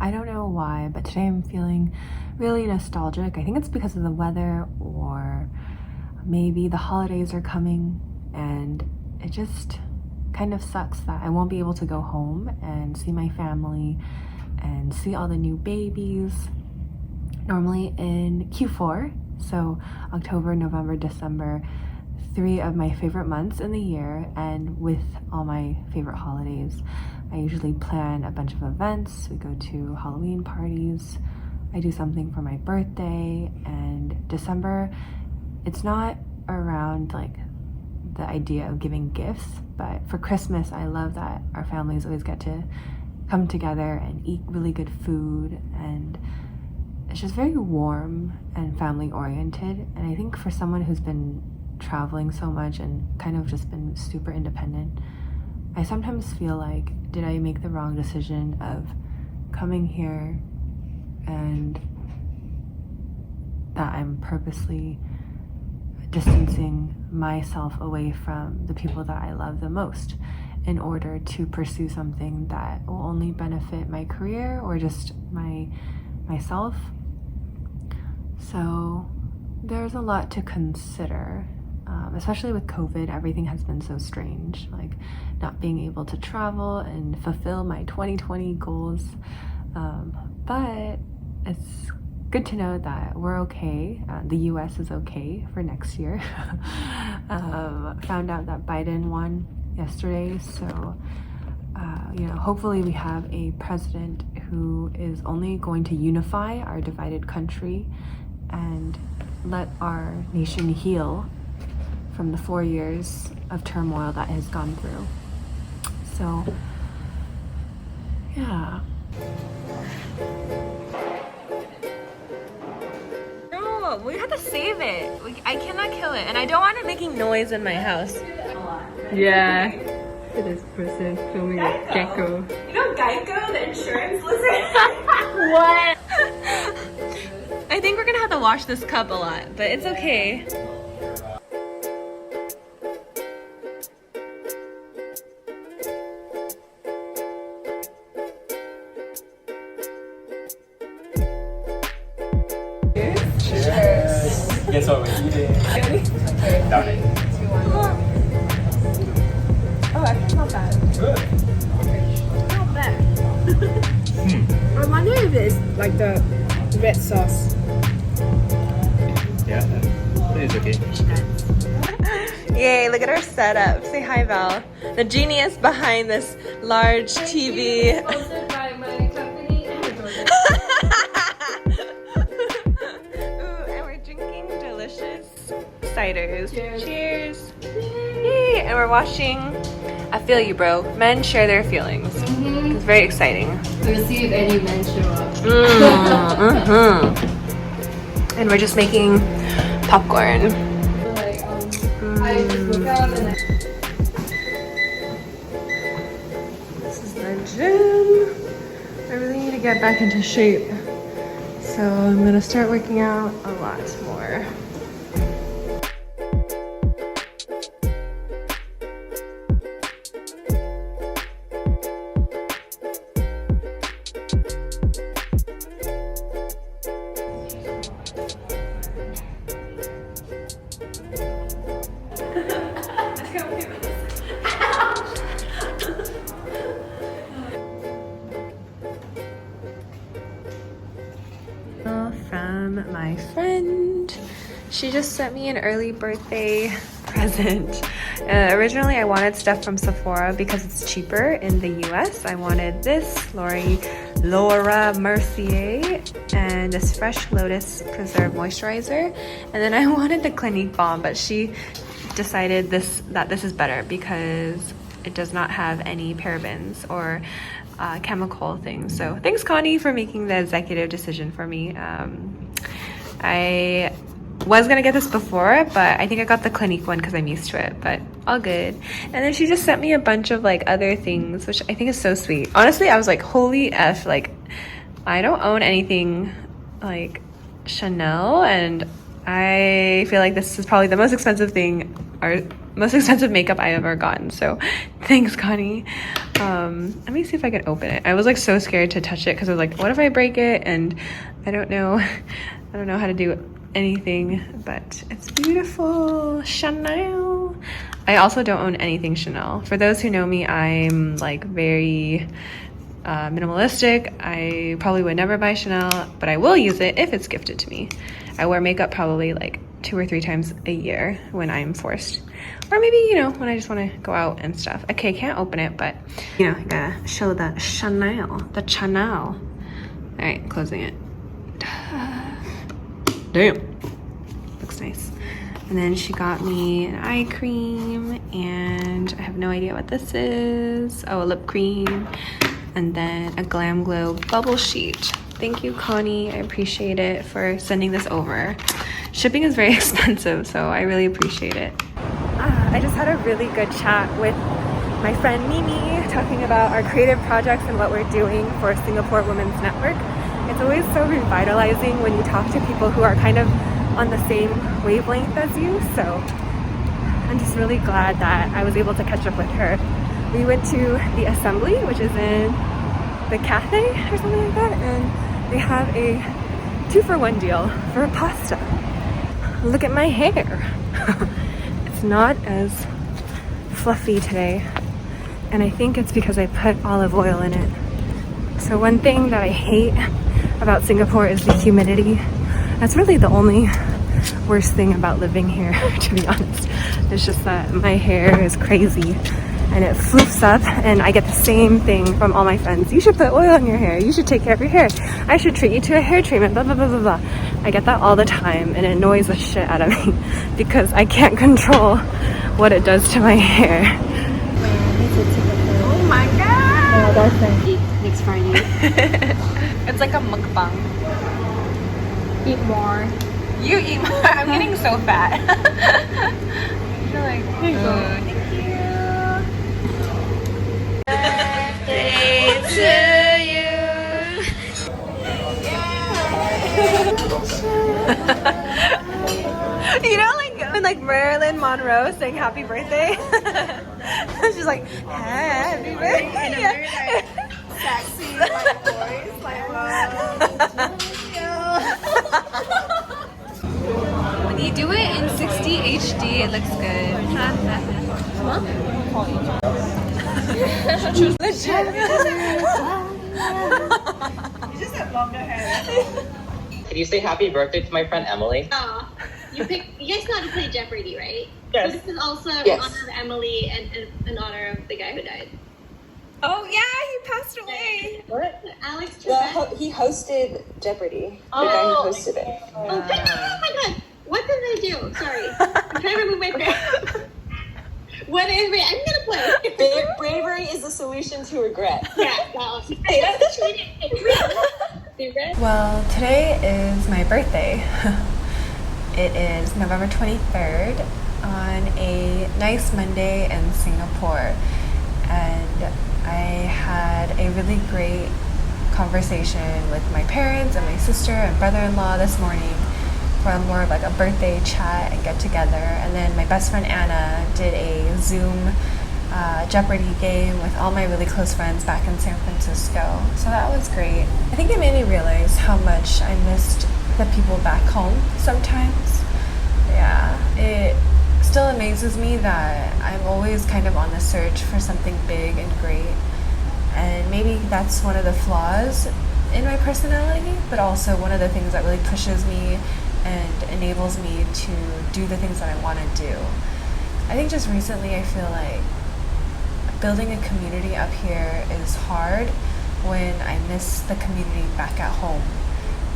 I don't know why, but today I'm feeling really nostalgic. I think it's because of the weather, or maybe the holidays are coming, and it just kind of sucks that I won't be able to go home and see my family and see all the new babies. Normally in Q4, so October, November, December, 3 of my favorite months in the year, and with all my favorite holidays. I usually plan a bunch of events. We go to Halloween parties. I do something for my birthday, and December, it's not around like the idea of giving gifts, but for Christmas, I love that our families always get to come together and eat really good food, and it's just very warm and family oriented. And I think for someone who's been traveling so much and kind of just been super independent, I sometimes feel like, did I make the wrong decision of coming here, and that I'm purposely distancing myself away from the people that I love the most in order to pursue something that will only benefit my career or just myself. So there's a lot to consider, especially with COVID. Everything has been so strange, like not being able to travel and fulfill my 2020 goals. But it's good to know that we're okay. The US is okay for next year. Found out that Biden won yesterday, so hopefully we have a president who is only going to unify our divided country and let our nation heal from the 4 years of turmoil that has gone through. So yeah. No, we have to save it. I cannot kill it, and I don't want it making noise in my house. Yeah. This person filming a gecko. You know Geico, the insurance lizard? What? I think we're gonna have to wash this cup a lot, but it's okay. Cheers. Guess what we're eating? Darn it. Oh, actually not bad. Good. Not bad. I wonder if it's like the red sauce. Yeah, it's okay. Yay, look at our setup. Say hi, Val. The genius behind this large TV. Sponsored by my company, Amazon. Ooh, and we're drinking delicious ciders. Cheers. Cheers. Yay, and we're watching I Feel You, Bro. Men share their feelings. It's very exciting. We'll see if any men show up. And we're just making popcorn. Like, I just woke up and This is the gym. I really need to get back into shape. So I'm gonna start working out a lot more. From my friend. She just sent me an early birthday present. Originally I wanted stuff from Sephora because it's cheaper in the US. I wanted this Laura Mercier and this Fresh Lotus Preserve Moisturizer, and then I wanted the Clinique Balm, but she decided that this is better because it does not have any parabens or chemical things. So thanks, Connie, for making the executive decision for me. I was gonna get this before, but I think I got the Clinique one because I'm used to it, but all good. And then she just sent me a bunch of like other things, which I think is so sweet. Honestly, I was like, holy F, like I don't own anything like Chanel, and I feel like this is probably the most expensive thing most expensive makeup I ever gotten. So thanks, Connie. Let me see if I can open it. I was like so scared to touch it because I was like, what if I break it? And I don't know how to do anything, but it's beautiful. Chanel. I also don't own anything Chanel. For those who know me, I'm like very minimalistic. I probably would never buy Chanel, but I will use it if it's gifted to me. I wear makeup probably like 2 or 3 times a year when I'm forced, or maybe, you know, when I just want to go out and stuff. Okay, can't open it, but you know, gotta show the Chanel. All right, closing it. Damn, looks nice. And then she got me an eye cream, and I have no idea what this is. Oh, a lip cream, and then a Glam Glow bubble sheet. Thank you, Connie. I appreciate it for sending this over. Shipping is very expensive, so I really appreciate it. I just had a really good chat with my friend Mimi, talking about our creative projects and what we're doing for Singapore Women's Network. It's always so revitalizing when you talk to people who are kind of on the same wavelength as you, so I'm just really glad that I was able to catch up with her. We went to the Assembly, which is in the cafe or something like that, and they have a 2-for-1 deal for pasta. Look at my hair. It's not as fluffy today, and I think it's because I put olive oil in it. So one thing that I hate about Singapore is the humidity. That's really the only worst thing about living here, to be honest. It's just that my hair is crazy and it floofs up, and I get the same thing from all my friends. You should put oil in your hair. You should take care of your hair. I should treat you to a hair treatment, blah, blah, blah, blah, blah. I get that all the time, and it annoys the shit out of me because I can't control what it does to my hair. Oh my god! that's next Friday. It's like a mukbang. Eat more. You eat more. I'm getting so fat. I feel like, Here you go. thank you. Birthday to you. You know, like Marilyn Monroe saying happy birthday. She's like, happy birthday. Yeah. Sexy, like voice, like When you do it in 60 HD, it looks good. Legit. you just have longer hair. Can you say happy birthday to my friend Emily? You guys know how to play Jeopardy, right? Yes. So this is also Yes. in honor of Emily and in honor of the guy who died. Oh yeah, he passed away. What? Alex Trebek. Well, he hosted Jeopardy. The guy who hosted it. Oh my god! What did I do? Sorry. I'm trying to remove my face. What is it? I'm gonna play. Bravery is the solution to regret. Yeah, well, Well, today is my birthday. It is November 23rd on a nice Monday in Singapore. And I had a really great conversation with my parents and my sister and brother-in-law this morning for more of like a birthday chat and get together. And then my best friend Anna did a Zoom Jeopardy game with all my really close friends back in San Francisco. So that was great. I think it made me realize how much I missed the people back home sometimes. Yeah, it still amazes me that I'm always kind of on the search for something big and great. And maybe that's one of the flaws in my personality, but also one of the things that really pushes me and enables me to do the things that I want to do. I think just recently I feel like building a community up here is hard when I miss the community back at home.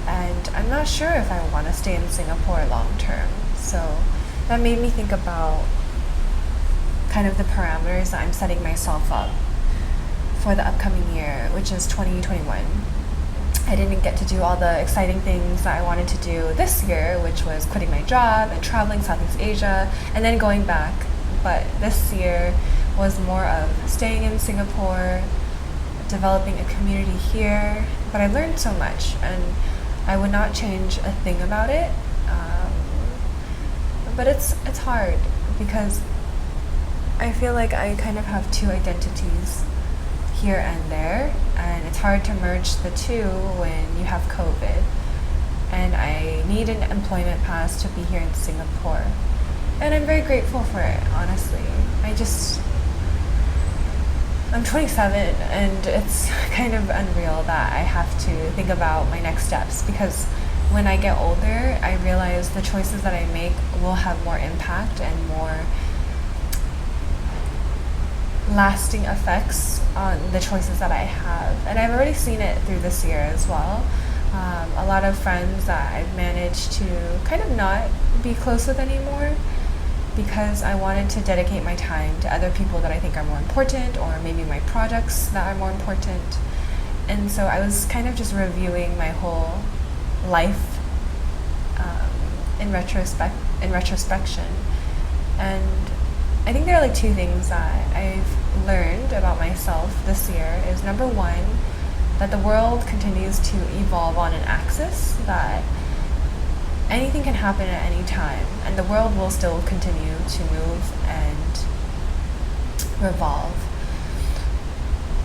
And I'm not sure if I want to stay in Singapore long term. So that made me think about kind of the parameters that I'm setting myself up for the upcoming year, which is 2021. I didn't get to do all the exciting things that I wanted to do this year, which was quitting my job and traveling Southeast Asia and then going back. But this year was more of staying in Singapore, developing a community here. But I learned so much, and I would not change a thing about it. But it's hard because I feel like I kind of have two identities here and there, and it's hard to merge the two when you have COVID. And I need an employment pass to be here in Singapore. And I'm very grateful for it, honestly. I'm 27, and it's kind of unreal that I have to think about my next steps, because when I get older, I realize the choices that I make will have more impact and more lasting effects on the choices that I have. And I've already seen it through this year as well. A lot of friends that I've managed to kind of not be close with anymore, because I wanted to dedicate my time to other people that I think are more important, or maybe my projects that are more important. And so I was kind of just reviewing my whole life in retrospection. And I think there are like two things that I've learned about myself this year. Is number one, that the world continues to evolve on an axis, that anything can happen at any time, and the world will still continue to move and revolve.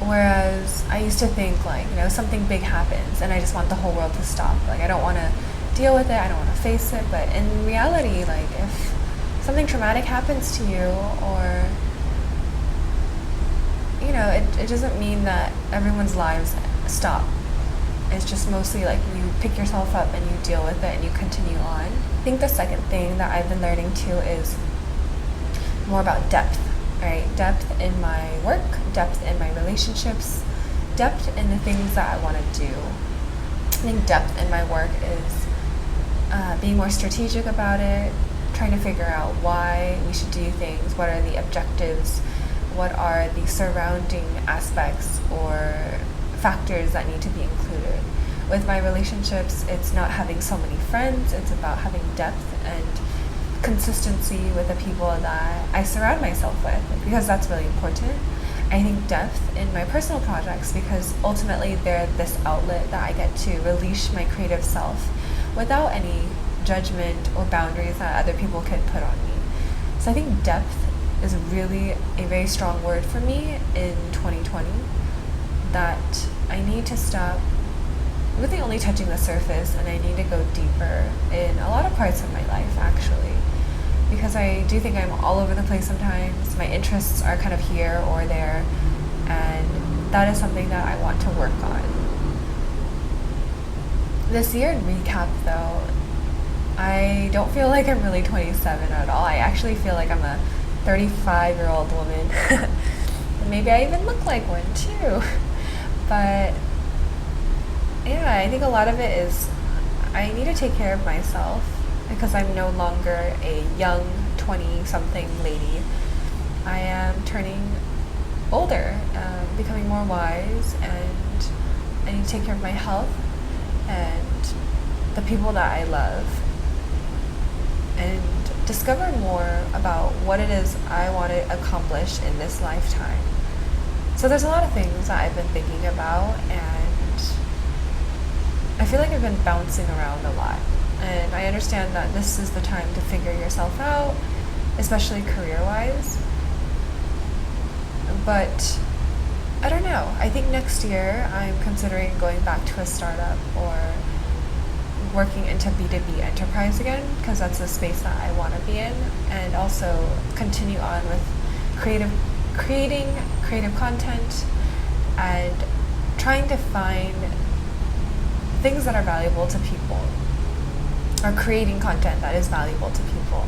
Whereas I used to think, like, something big happens and I just want the whole world to stop. Like, I don't want to deal with it, I don't want to face it. But in reality, like, if something traumatic happens to you, or it doesn't mean that everyone's lives stop. It's just mostly like you pick yourself up and you deal with it and you continue on. I think the second thing that I've been learning too is more about depth, right? Depth in my work, depth in my relationships, depth in the things that I want to do. I think depth in my work is being more strategic about it, trying to figure out why we should do things, what are the objectives, what are the surrounding aspects or factors that need to be included. With my relationships, it's not having so many friends, it's about having depth and consistency with the people that I surround myself with, because that's really important. I think depth in my personal projects, because ultimately they're this outlet that I get to release my creative self without any judgment or boundaries that other people could put on me. So I think depth is really a very strong word for me in 2020, that I need to stop really only touching the surface, and I need to go deeper in a lot of parts of my life, actually, because I do think I'm all over the place sometimes. My interests are kind of here or there, and that is something that I want to work on. This year in recap, though, I don't feel like I'm really 27 at all. I actually feel like I'm a 35-year-old woman. Maybe I even look like one too. But yeah, I think a lot of it is I need to take care of myself, because I'm no longer a young 20-something lady. I am turning older, becoming more wise, and I need to take care of my health and the people that I love, and discover more about what it is I want to accomplish in this lifetime. So there's a lot of things that I've been thinking about, and I feel like I've been bouncing around a lot. And I understand that this is the time to figure yourself out, especially career-wise. But I don't know. I think next year I'm considering going back to a startup or working into B2B enterprise again, because that's the space that I want to be in, and also continue on with creating creative content and trying to find things that are valuable to people, or creating content that is valuable to people.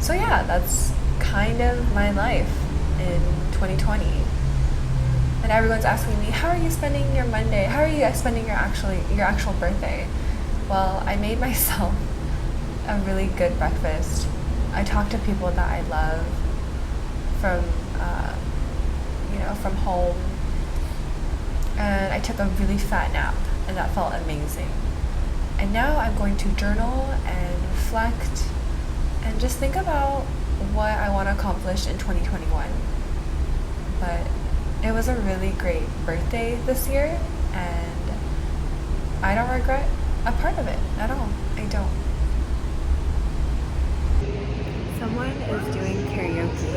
So yeah, that's kind of my life in 2020. And everyone's asking me, how are you spending your Monday? How are you spending your actual birthday? Well, I made myself a really good breakfast. I talked to people that I love from home, and I took a really fat nap, and that felt amazing. And now I'm going to journal and reflect and just think about what I want to accomplish in 2021. But it was a really great birthday this year, and I don't regret a part of it at all. I don't. Someone is doing karaoke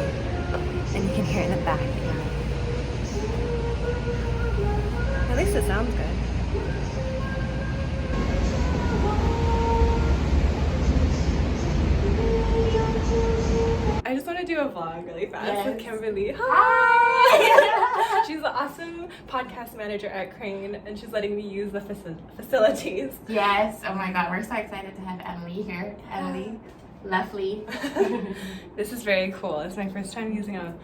And you can hear it in the back. At least it sounds good. I just want to do a vlog really fast with Kimberly. Hi! She's an awesome podcast manager at Crane, and she's letting me use the facilities. Yes. Oh my God, we're so excited to have Emily here. Emily, lovely. This is very cool. It's my first time using a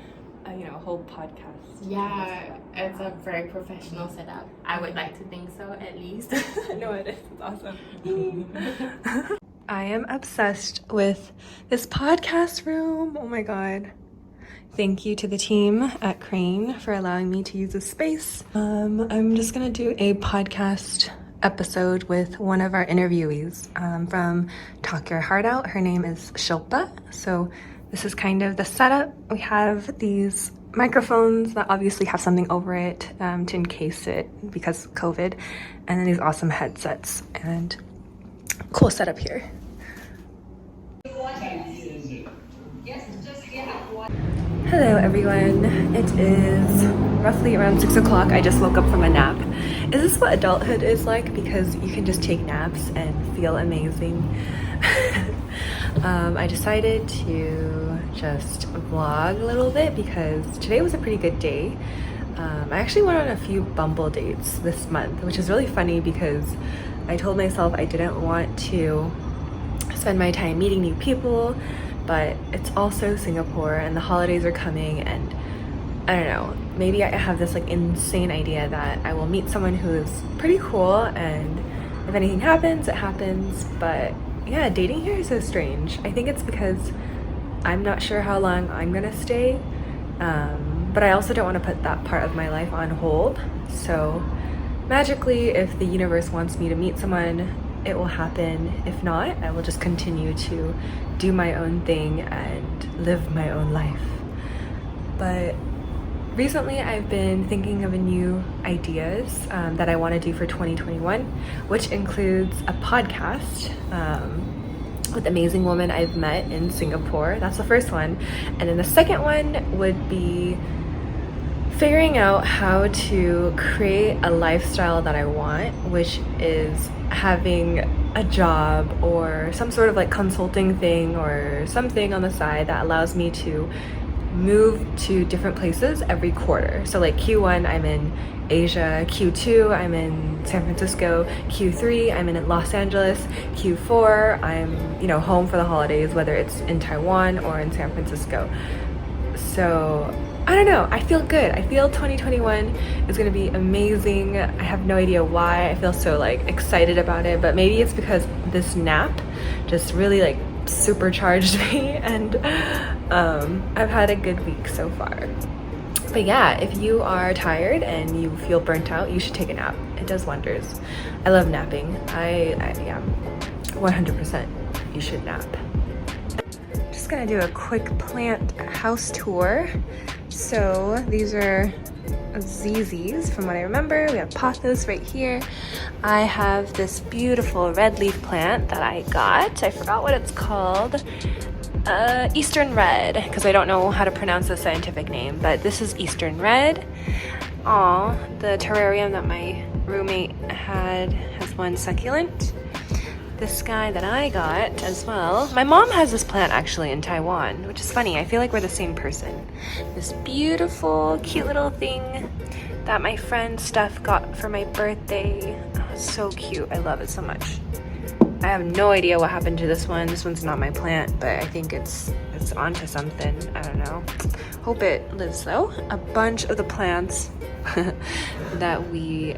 whole podcast. Yeah, it's a very professional setup. I would like to think so, at least. No, it is. It's awesome. I am obsessed with this podcast room. Oh my God. Thank you to the team at Crane for allowing me to use this space. I'm just gonna do a podcast episode with one of our interviewees from Talk Your Heart Out. Her name is Shilpa. So this is kind of the setup. We have these microphones that obviously have something over it to encase it because of COVID, and then these awesome headsets and cool setup here. Hello everyone, it is roughly around 6 o'clock. I just woke up from a nap. Is this what adulthood is like? Because you can just take naps and feel amazing. I decided to just vlog a little bit because today was a pretty good day. I actually went on a few Bumble dates this month, which is really funny because I told myself I didn't want to spend my time meeting new people, but it's also Singapore and the holidays are coming, and I don't know, maybe I have this like insane idea that I will meet someone who is pretty cool, and if anything happens, it happens. But yeah, dating here is so strange. I think it's because I'm not sure how long I'm gonna stay, but I also don't want to put that part of my life on hold. So magically, if the universe wants me to meet someone, it will happen. If not, I will just continue to do my own thing and live my own life. But recently I've been thinking of new ideas that I want to do for 2021, which includes a podcast with amazing women I've met in Singapore. That's the first one. And then the second one would be figuring out how to create a lifestyle that I want, which is having a job or some sort of like consulting thing or something on the side that allows me to move to different places every quarter. So like Q1 I'm in Asia, Q2 I'm in San Francisco, Q3 I'm in Los Angeles, Q4 I'm home for the holidays, whether it's in Taiwan or in San Francisco. So I don't know, I feel good. I feel 2021 is gonna be amazing. I have no idea why I feel so like excited about it, but maybe it's because this nap just really like supercharged me, and I've had a good week so far. But yeah, if you are tired and you feel burnt out, you should take a nap. It does wonders. I love napping. I 100% you should nap. Just gonna do a quick plant house tour. So these are ZZs from what I remember. We have pothos right here. I have this beautiful red leaf plant that I got. I forgot what it's called. Eastern red, because I don't know how to pronounce the scientific name, but this is Eastern red. Aw, the terrarium that my roommate had has one succulent. This guy that I got as well. My mom has this plant actually in Taiwan, which is funny. I feel like we're the same person. This beautiful, cute little thing that my friend Steph got for my birthday. Oh, so cute. I love it so much. I have no idea what happened to this one. This one's not my plant, but I think it's onto something. I don't know. Hope it lives though. A bunch of the plants that we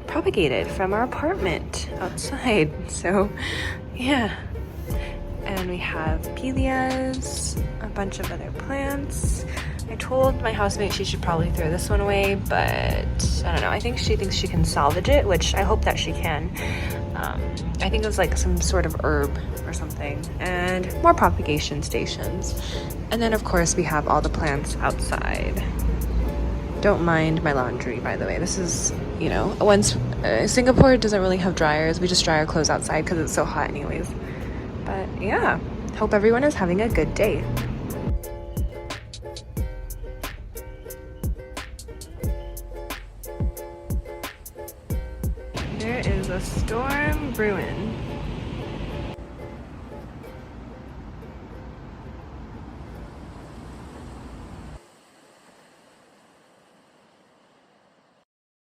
propagated from our apartment outside. So yeah, and we have Pelias, a bunch of other plants. I told my housemate she should probably throw this one away, but I don't know, I think she thinks she can salvage it, which I hope that she can. I think it was like some sort of herb or something, and more propagation stations. And then of course we have all the plants outside. Don't mind my laundry, by the way. This is, once Singapore doesn't really have dryers. We just dry our clothes outside because it's so hot anyways. But yeah, hope everyone is having a good day. There is a storm brewing.